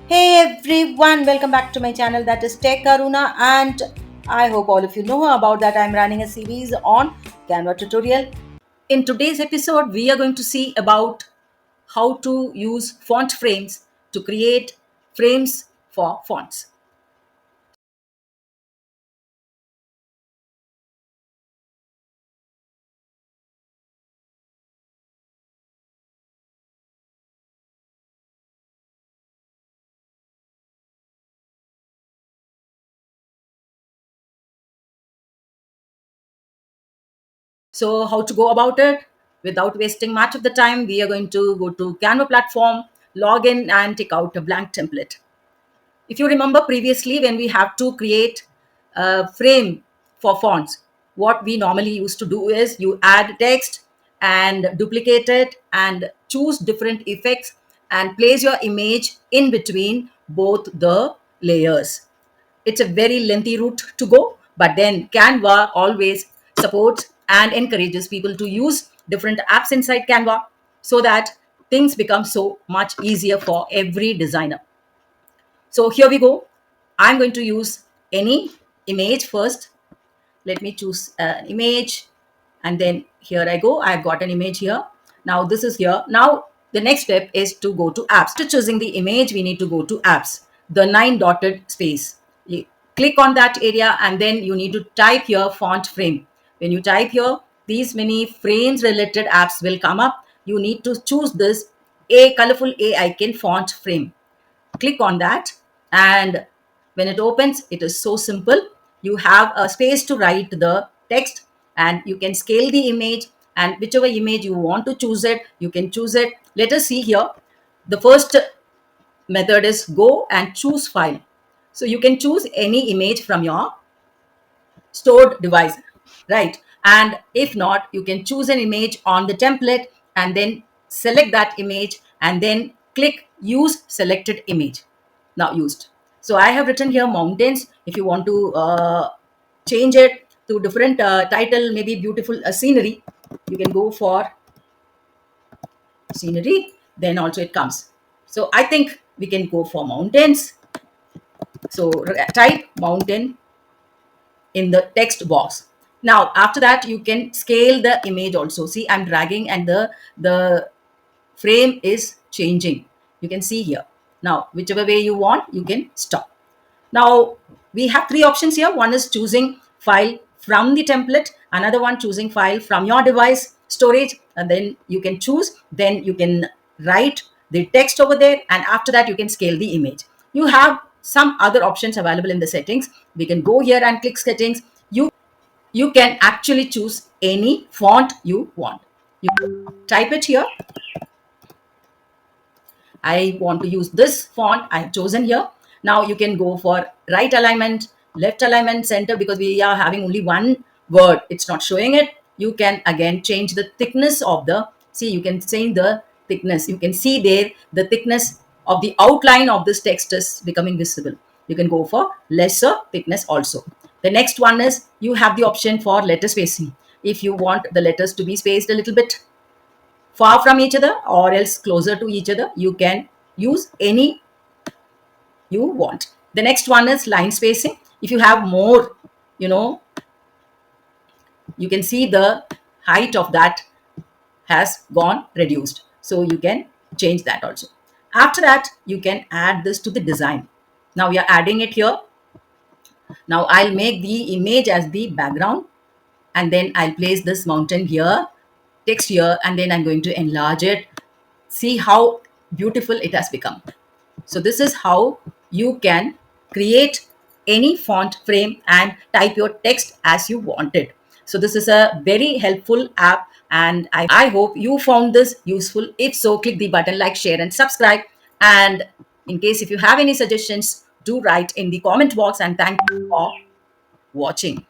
Hey everyone, welcome back to my channel, that is Tech Aruna, and I hope all of you know about that. I'm running a series on Canva tutorial. In today's episode, we are going to see about how to use font frames to create frames for fonts. So, how to go about it? Without wasting much of the time, we are going to go to Canva platform, log in, and take out a blank template. If you remember previously, when we have to create a frame for fonts, what we normally used to do is you add text and duplicate it and choose different effects and place your image in between both the layers. It's a very lengthy route to go, but then Canva always supports and encourages people to use different apps inside Canva so that things become so much easier for every designer. So here we go. I'm going to use any image first. Let me choose an image, and then here I go. I've got an image here. Now this is here. Now the next step is to go to apps. To choosing the image, we need to go to apps, the 9 dotted space. You click on that area, and then you need to type here font frame. When you type here, these many frames related apps will come up. You need to choose this a colorful a icon font frame. Click on that, and when it opens, it is so simple. You have a space to write the text, and you can scale the image, and whichever image you want to choose it, you can choose it. Let us see here. The first method is go and choose file. So you can choose any image from your stored device, right? And if not, you can choose an image on the template and then select that image and then click use selected image. Now used. So I have written here mountains. If you want to change it to different title, maybe beautiful scenery, you can go for scenery, then also it comes. So I think we can go for mountains. So type mountain in the text box. Now after that, you can scale the image also. See, I'm dragging and the frame is changing. You can see here. Now whichever way you want, you can stop. Now we have three options here. One is choosing file from the template, another one choosing file from your device storage, and then you can choose, then you can write the text over there, and after that you can scale the image. You have some other options available in the settings. We can go here and click settings. You can actually choose any font you want. You type it here. I want to use this font I have chosen here. Now you can go for right alignment, left alignment, center, because we are having only one word. It's not showing it. You can again change the thickness of the, see, you can change the thickness. You can see there the thickness of the outline of this text is becoming visible. You can go for lesser thickness also. The next one is you have the option for letter spacing. If you want the letters to be spaced a little bit far from each other or else closer to each other, you can use any you want. The next one is line spacing. If you have more, you know, you can see the height of that has gone reduced, so you can change that also. After that, you can add this to the design. Now we are adding it here. Now I'll make the image as the background, and then I'll place this mountain here, text here, and then I'm going to enlarge it. See how beautiful it has become. So this is how you can create any font frame and type your text as you want it. So this is a very helpful app, and I hope you found this useful. If so, click the button like, share and subscribe. And in case if you have any suggestions, do write in the comment box, and thank you for watching.